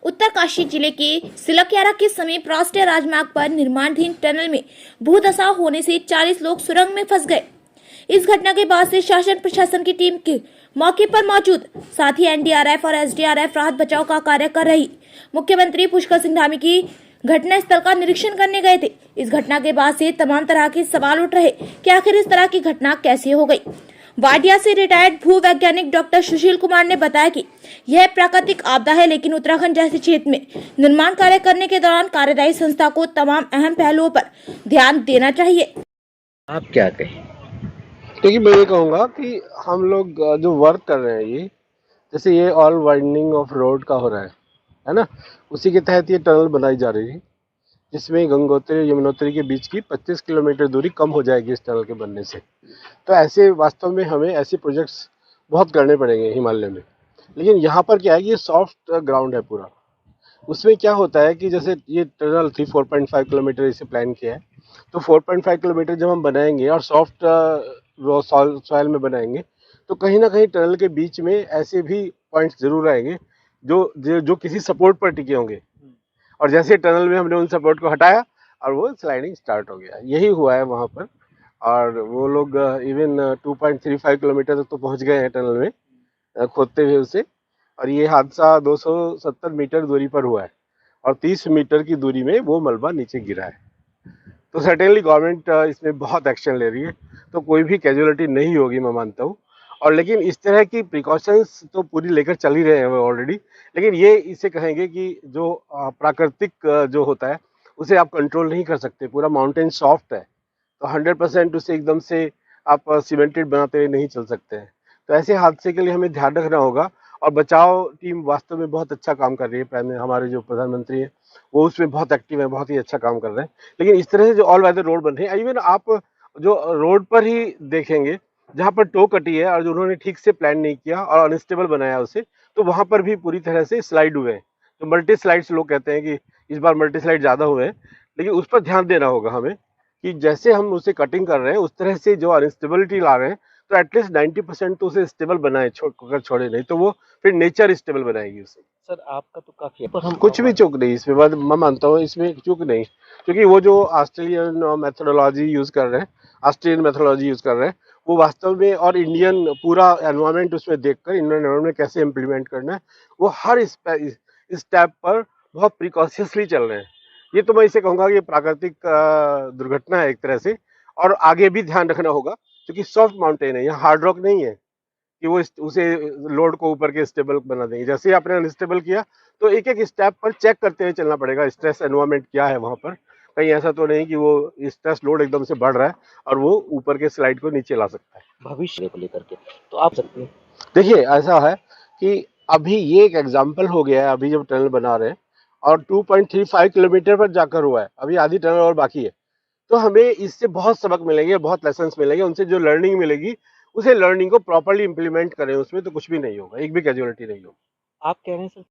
उत्तरकाशी जिले के सिलक्यारा के समीप राष्ट्रीय राजमार्ग पर निर्माणाधीन टनल में भूधसा होने से 40 लोग सुरंग में फंस गए। इस घटना के बाद से शासन प्रशासन की टीम के मौके पर मौजूद, साथ ही एनडीआरएफ और एसडीआरएफ राहत बचाव का कार्य कर रही। मुख्यमंत्री पुष्कर सिंह धामी की घटना स्थल का निरीक्षण करने गए थे। इस घटना के बाद से तमाम तरह के सवाल उठ रहे कि आखिर इस तरह की घटना कैसे हो गई। वाडिया से रिटायर्ड भू वैज्ञानिक डॉक्टर सुशील कुमार ने बताया कि यह प्राकृतिक आपदा है, लेकिन उत्तराखंड जैसे क्षेत्र में निर्माण कार्य करने के दौरान कार्यदायी संस्था को तमाम अहम पहलुओं पर ध्यान देना चाहिए। आप क्या कहें? देखिए, मैं ये कहूँगा कि हम लोग जो वर्क कर रहे हैं, ये जैसे ये ऑल वाइडनिंग ऑफ रोड का हो रहा है ना, उसी के तहत ये टनल बनाई जा रही है, जिसमें गंगोत्री यमुनोत्री के बीच की 25 किलोमीटर दूरी कम हो जाएगी इस टनल के बनने से। तो ऐसे वास्तव में हमें ऐसे प्रोजेक्ट्स बहुत करने पड़ेंगे हिमालय में। लेकिन यहाँ पर क्या है कि ये सॉफ्ट ग्राउंड है पूरा। उसमें क्या होता है कि जैसे ये टनल थी 4.5 किलोमीटर इसे प्लान किया है, तो 4.5 किलोमीटर जब हम बनाएंगे और सॉफ्ट सॉइल में बनाएंगे, तो कहीं ना कहीं टनल के बीच में ऐसे भी पॉइंट्स जरूर आएंगे जो किसी सपोर्ट पर टिके होंगे, और जैसे टनल में हमने उन सपोर्ट को हटाया और वो स्लाइडिंग स्टार्ट हो गया। यही हुआ है वहाँ पर, और वो लोग इवन 2.35 किलोमीटर तक तो पहुँच गए हैं टनल में खोदते हुए उसे। और ये हादसा 270 मीटर दूरी पर हुआ है और 30 मीटर की दूरी में वो मलबा नीचे गिरा है। तो सर्टेनली गवर्नमेंट इसमें बहुत एक्शन ले रही है, तो कोई भी कैजुअलिटी नहीं होगी, मैं मानता हूँ। और लेकिन इस तरह की प्रिकॉशंस तो पूरी लेकर चल ही रहे हैं ऑलरेडी। लेकिन ये इसे कहेंगे कि जो प्राकृतिक जो होता है उसे आप कंट्रोल नहीं कर सकते। पूरा माउंटेन सॉफ्ट है, तो 100% उसे एकदम से आप सीमेंटेड बनाते हुए नहीं चल सकते हैं। तो ऐसे हादसे के लिए हमें ध्यान रखना होगा। और बचाव टीम वास्तव में बहुत अच्छा काम कर रही है। पहले हमारे जो प्रधानमंत्री हैं वो उसमें बहुत एक्टिव है, बहुत ही अच्छा काम कर रहे हैं। लेकिन इस तरह से जो ऑल वेदर रोड बन रहे हैं, इवन आप जो रोड पर ही देखेंगे जहाँ पर टो कटी है और जो उन्होंने ठीक से प्लान नहीं किया और अनस्टेबल बनाया उसे, तो वहाँ पर भी पूरी तरह से स्लाइड हुए हैं। तो मल्टी स्लाइड्स लोग कहते हैं कि इस बार मल्टी स्लाइड ज़्यादा हुए हैं, लेकिन उस पर ध्यान देना होगा हमें कि जैसे हम उसे कटिंग कर रहे हैं उस तरह से जो अनस्टेबिलिटी ला रहे हैं, तो एटलीस्ट 90% तो उसे स्टेबल बनाए, अगर छोड़े नहीं तो वो फिर नेचर स्टेबल बनाएगी उसे। सर आपका तो काफी है, पर हम कुछ भी चूक नहीं इसमें, मैं मानता हूँ इसमें चूक नहीं, क्योंकि वो जो ऑस्ट्रेलियन मेथोडोलॉजी यूज कर रहे हैं, ऑस्ट्रेलियन मेथोडोलॉजी यूज कर रहे हैं, वो वास्तव में, और इंडियन पूरा एनवायरनमेंट उसमें देखकर इंडियन एनवायरनमेंट कैसे इम्प्लीमेंट करना है, वो हर स्टेप पर बहुत प्रिकॉशियसली चल रहे हैं। ये तो मैं इसे कहूँगा कि ये प्राकृतिक दुर्घटना है एक तरह से, और आगे भी ध्यान रखना होगा, क्योंकि सॉफ्ट माउंटेन है, यहाँ हार्ड रॉक नहीं है कि वो उसे लोड को ऊपर के स्टेबल बना देंगे। जैसे ही आपने अनस्टेबल किया, तो एक एक स्टेप पर चेक करते हुए चलना पड़ेगा, स्ट्रेस एनवायरनमेंट क्या है वहाँ पर। कहीं ऐसा तो नहीं कि वो स्ट्रेस लोड एकदम से बढ़ रहा है और वो ऊपर के स्लाइड को नीचे ला सकता है। भविष्य को लेकर के तो आप सकते हैं। देखिए, ऐसा है कि अभी ये एक एग्जाम्पल हो गया है, अभी जब टनल बना रहे हैं और 2.35 किलोमीटर पर जाकर हुआ है, अभी आधी टनल और बाकी है। तो हमें इससे बहुत सबक मिलेंगे, बहुत लेसन्स मिलेंगे, उनसे जो लर्निंग मिलेगी उसे लर्निंग को प्रॉपर्ली इंप्लीमेंट करें, उसमें तो कुछ भी नहीं होगा, एक भी कैजुअलिटी नहीं होगी। आप कह रहे हैं सर